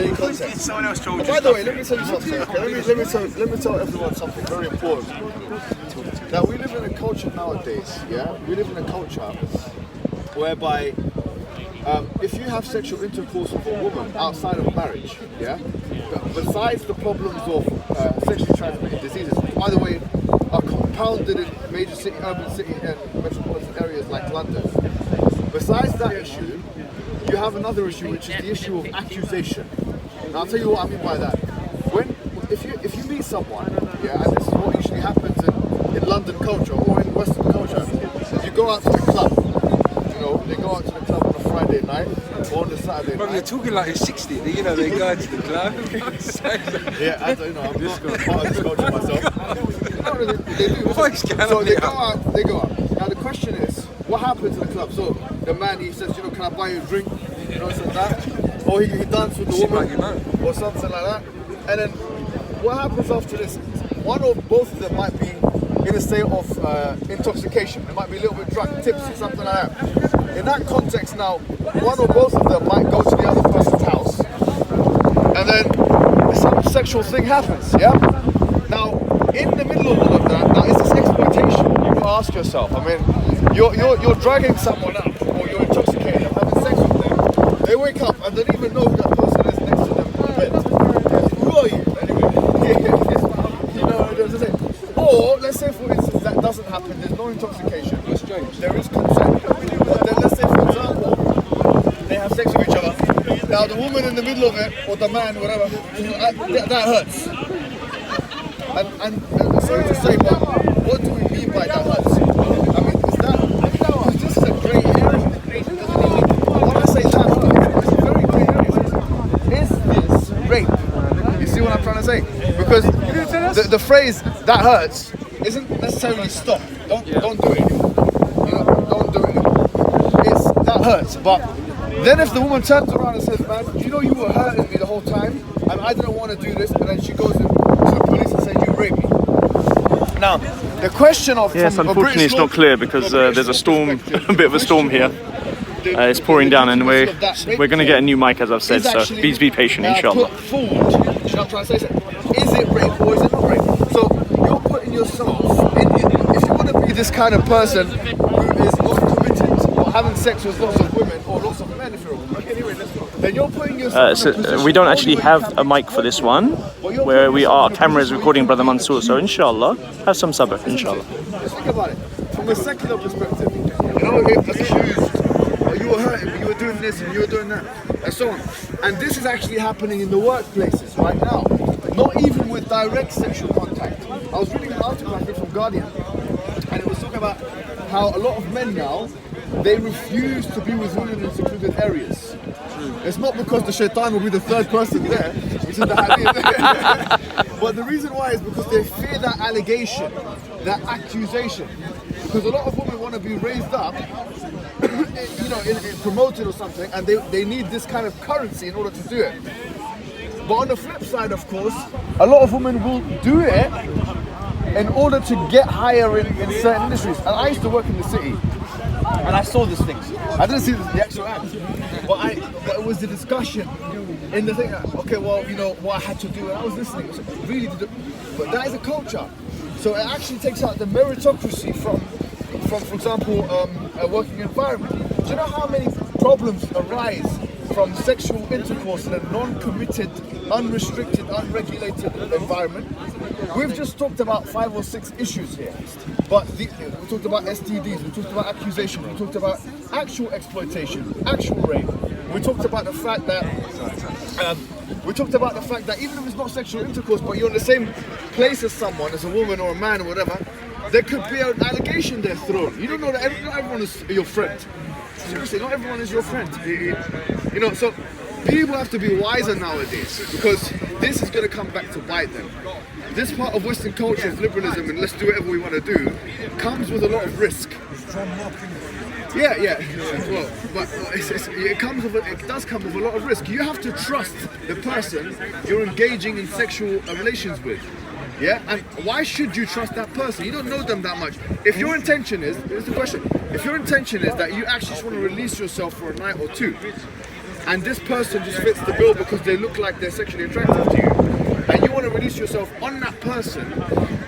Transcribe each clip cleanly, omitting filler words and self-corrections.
any context. Someone else told you. By the way, let me tell you something. Okay? Let me tell everyone something very important. That we live in a culture nowadays. Yeah, we live in a culture whereby if you have sexual intercourse with a woman outside of marriage, yeah, besides the problems of sexually transmitted diseases, by the way, are compounded in major urban city and metropolitan areas like London. Besides that issue, you have another issue, which is the issue of accusation. Now, I'll tell you what I mean by that. If you meet someone, yeah, and this is what usually happens in London culture or in Western culture, you go out to the club. You know, they go out to the club on a Friday night or on a Saturday night. You're talking like you're 60. You know, they go out to the club. Yeah, I don't know. I'm not going to part of this culture myself. No, they do. So they go out. Now the question is, what happens in the club? So the man, he says, you know, can I buy you a drink? You know, something like that. Or he dances with the woman, or something like that. And then what happens after this? One or both of them might be in a state of intoxication. They might be a little bit drunk, tipsy, something like that. In that context now, one or both of them might go to the other person's house, and then some sexual thing happens, yeah? Now, in the middle of all of that, now is this exploitation? You gotta ask yourself. I mean, you're dragging someone up, or you're intoxicated, having sex with them. They wake up and they don't even know who that person is next to them in the bed. Who are you? Anyway, you know what I'm saying? Or let's say, for instance, that doesn't happen. There's no intoxication. There is consent. But then let's say, for example, they have sex with each other. Now the woman in the middle of it, or the man, whatever, that hurts. And sorry to say, but what do we mean by that hurts? I mean, because this is a grey area. When I say that hurts, it's a very grey area. Is this rape? You see what I'm trying to say? Because the phrase "that hurts" isn't necessarily stop. Don't do it anymore. You know, don't do it anymore. It's that hurts. But then if the woman turns around and says, "Man, you know you were hurting me the whole time, and I didn't want to do this," and then she goes to the police and says, "You raped me." Now, the question of unfortunately, it's not clear because there's a storm, a bit of a storm here. It's pouring down, and we're going to get a new mic, as I've said. So please be patient, inshallah. Put forward. You know what I'm trying to say? Is it rape or is it not rape? So you're putting yourself in. If you want to be this kind of person who is not committed or having sex with lots of women or lots of men, if you're a woman, anyway, then you're putting yourself. So we don't actually have a mic for this one, where our camera is recording Brother Mansour. So inshallah, have some sabr, inshallah. Just think about it from a secular perspective. You know, accused. You were hurting me, you were doing this and you were doing that, and so on. And this is actually happening in the workplaces right now. Not even with direct sexual contact. I was reading an article, I think, from Guardian, and it was talking about how a lot of men now, they refuse to be with women in secluded areas. It's not because the shaitan will be the third person there, which is the hadith. But the reason why is because they fear that allegation, that accusation. Because a lot of women want to be raised up, you know, promoted or something, and they need this kind of currency in order to do it. But on the flip side, of course, a lot of women will do it in order to get higher in certain industries. And I used to work in the city, and I saw these things. I didn't see the actual act, but it was the discussion in the thing. Okay, well, you know what I had to do, and I was listening. I was like, really, but that is a culture. So it actually takes out the meritocracy from for example, a working environment. Do you know how many problems arise from sexual intercourse in a non-committed, unrestricted, unregulated environment? We've just talked about 5 or 6 issues here, but we talked about STDs, we talked about accusation, we talked about actual exploitation, actual rape. We talked about the fact that even if it's not sexual intercourse, but you're in the same place as someone, as a woman or a man or whatever, there could be an allegation there thrown. You don't know that not everyone is your friend. Seriously, not everyone is your friend. You know, so people have to be wiser nowadays, because this is going to come back to bite them. This part of Western culture of liberalism and let's do whatever we want to do comes with a lot of risk. Yeah. Well, but it does come with a lot of risk. You have to trust the person you're engaging in sexual relations with. Yeah, and why should you trust that person? You don't know them that much. If your intention is, here's the question, if your intention is that you actually just want to release yourself for a night or two, and this person just fits the bill because they look like they're sexually attractive to you, and you want to release yourself on that person,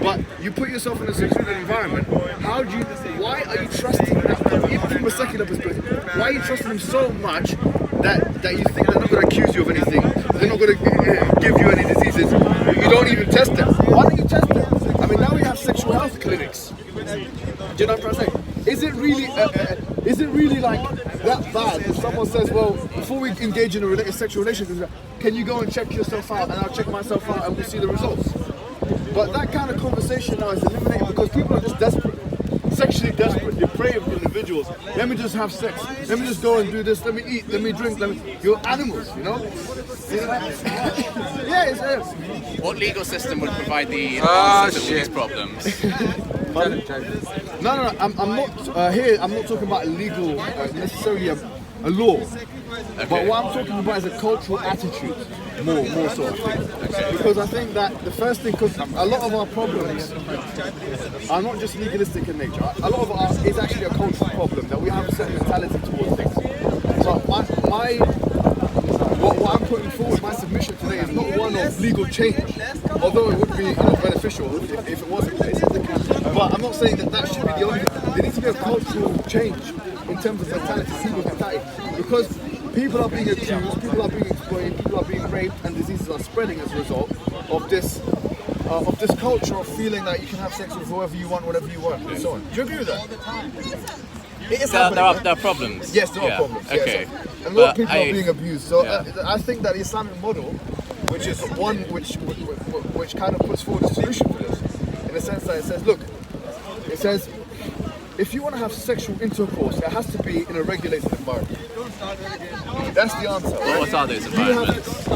but you put yourself in a secluded environment, why are you trusting that, even from a secular perspective, why are you trusting them so much that you think they're not going to accuse you of anything, they're not going to give you any diseases, you don't even test them? Why don't you test them? I mean, now we have sexual health clinics. Do you know what I'm trying to say? Is it really like that bad if someone says, well, before we engage in a sexual relationship, can you go and check yourself out and I'll check myself out and we'll see the results? But that kind of conversation now is eliminated because people are just desperate, sexually desperate, depraved individuals. Let me just have sex. Let me just go and do this. Let me eat. Let me drink. You're animals, you know? Yeah, it's. What legal system would provide the answer to all these problems? No. I'm not here. I'm not talking about legal, necessarily a law. Okay. But what I'm talking about is a cultural attitude, more so. Okay. Because I think that the first thing, because a lot of our problems are not just legalistic in nature. A lot of ours is actually a cultural problem, that we have a certain mentality towards things. So what I'm putting forward, my submission today is not one of legal change, although it would be beneficial if it was the case. But I'm not saying that should be the only thing. There needs to be a cultural change in terms of mentality, people's mentality, because people are being accused, people are being exploited, people are being raped, and diseases are spreading as a result of this culture of feeling that you can have sex with whoever you want, whatever you want, and so on. Do you agree with that? It is There are problems. Yes, there are problems. Okay. Yes. And a lot of people are being abused. So I think that the Islamic model, which is one which kind of puts forward a solution to this, in the sense that it says, if you want to have sexual intercourse, it has to be in a regulated environment. That's the answer. Right? What are those environments?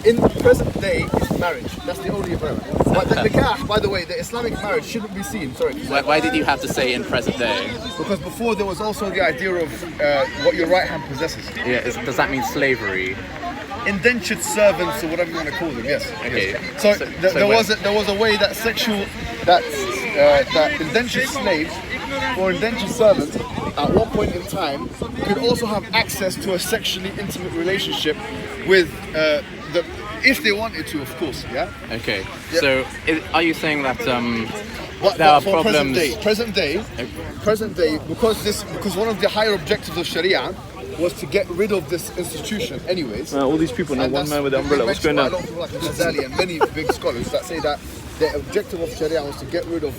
In the present day, it's marriage. That's the only environment. But the nikah, by the way, the Islamic marriage shouldn't be seen. Sorry. Why did you have to say in present day? Because before there was also the idea of what your right hand possesses. Yeah. Does that mean slavery? Indentured servants, or whatever you want to call them. Yes. Okay. Yes. So there was a way that that indentured slaves or indentured servants at one point in time could also have access to a sexually intimate relationship with if they wanted to, of course. Yeah. Okay. Yep. So are you saying that there are for problems? Present day, because one of the higher objectives of Sharia was to get rid of this institution anyways. All these people know one man with the umbrella. What's going on? A lot of people like Ghazali and many big scholars that say that the objective of Sharia was to get rid of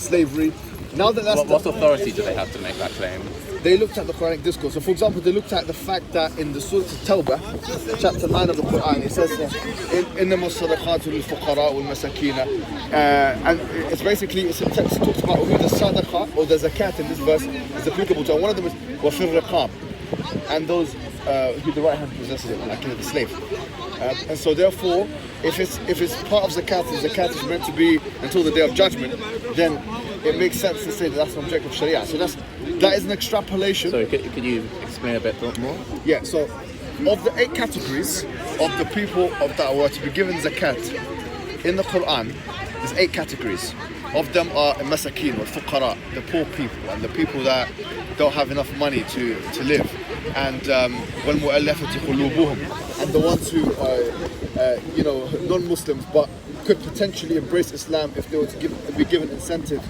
slavery. Now that that's what authority do they have to make that claim? They looked at the Quranic discourse. So, for example, they looked at the fact that in the Surah At-Tawbah, chapter 9 of the Quran, it says, إِنَّمَا الصَّدَقَاتُ لِلْفُقَرَاءِ وَالْمَسَاكِينَ, and it's basically, it talks about who the sadaqah or the zakat in this verse is applicable to. And one of them is وَفِي الرِّقَابِ, and those who the right hand possesses it, like the slave. And so therefore, if it's part of zakat, the zakat is meant to be until the day of judgment, then it makes sense to say that that's an object of Sharia. So that is an extrapolation. So could you explain a bit more? Yeah, so of the 8 categories of the people that were to be given zakat in the Quran, there's 8 categories. Of them are masakin or fuqara, the poor people and the people that don't have enough money to live, and وَالْمُؤَلَّفَةِ قُلُوبُهُمْ, and the ones who are non-Muslims but could potentially embrace Islam if they were to be given incentive,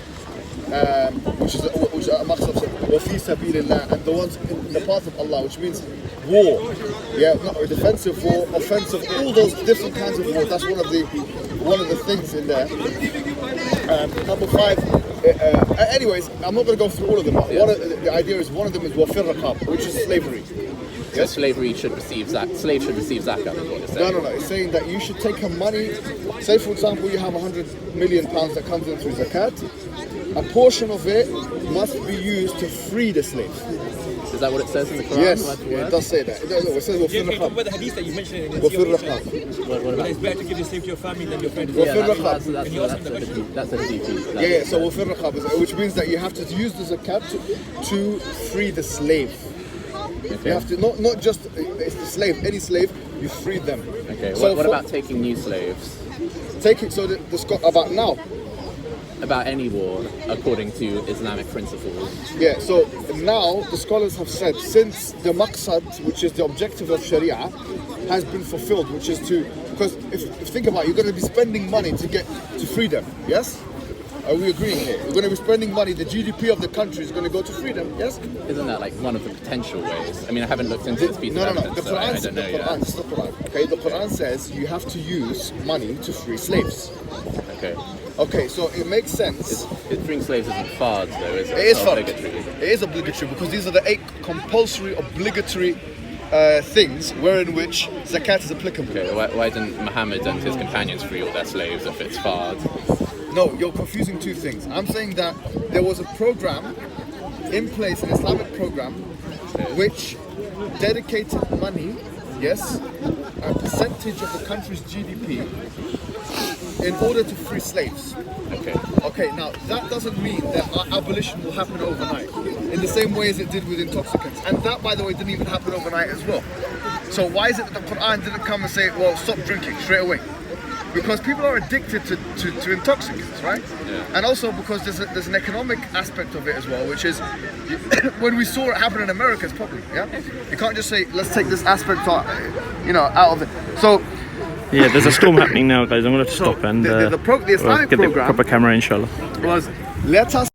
which is amongst them, وَفِي سَبِيلِ اللَّهِ, and the ones in the path of Allah, which means war, not a defensive war, offensive, all those different kinds of war. That's one of the things in there. Number 5. Anyways, I'm not going to go through all of them. The idea is one of them is وَفِي الرِّقَابِ, which is slavery. So slavery should receive zakat. Slaves should receive zakat. Is what you're saying. No. It's saying that you should take her money. Say, for example, you have £100 million that comes in through zakat. A portion of it must be used to free the slave. Is that what it says in the Quran? Yes, it does say that. It says What about the hadith that you mentioned in What about? It's better to give the slave to your family than your friend. That's a hadith. Yeah. So وَفِي الرِّقَابِ, which means that you have to use the zakat to free the slave. Okay. You have to not just it's the slave, any slave, you free them. Okay. So what about taking new slaves? Taking about now. about any war according to Islamic principles. Yeah, so now the scholars have said, since the maqsad, which is the objective of Sharia, has been fulfilled, which is to, because if think about it, you're going to be spending money to get to freedom, yes? Are we agreeing here? You're going to be spending money, the GDP of the country is going to go to freedom, yes? Isn't that like one of the potential ways? I mean, I haven't looked into this piece of evidence, The so I Quran, don't know the yet. Quran, this is the Quran, okay? The Quran says you have to use money to free slaves. Okay. Okay, so it makes sense. Freeing slaves isn't fard, though, is it? It is It's not fard. obligatory. It is obligatory because these are the 8 compulsory, obligatory things wherein which zakat is applicable. Okay, why didn't Muhammad and his companions free all their slaves if it's fard? No, you're confusing two things. I'm saying that there was a program in place, an Islamic program, which dedicated money, yes, a percentage of the country's GDP in order to free slaves. Okay. Okay, now that doesn't mean that abolition will happen overnight, in the same way as it did with intoxicants. And that, by the way, didn't even happen overnight as well. So why is it that the Quran didn't come and say, well, stop drinking straight away? Because people are addicted to intoxicants, right? Yeah. And also because there's an economic aspect of it as well, which is when we saw it happen in America, it's probably, yeah? You can't just say, let's take this aspect out, out of it. So, Yeah, there's a storm happening now, guys. I'm going to have to stop and the Islamic we'll get the program proper camera, inshallah. was, let us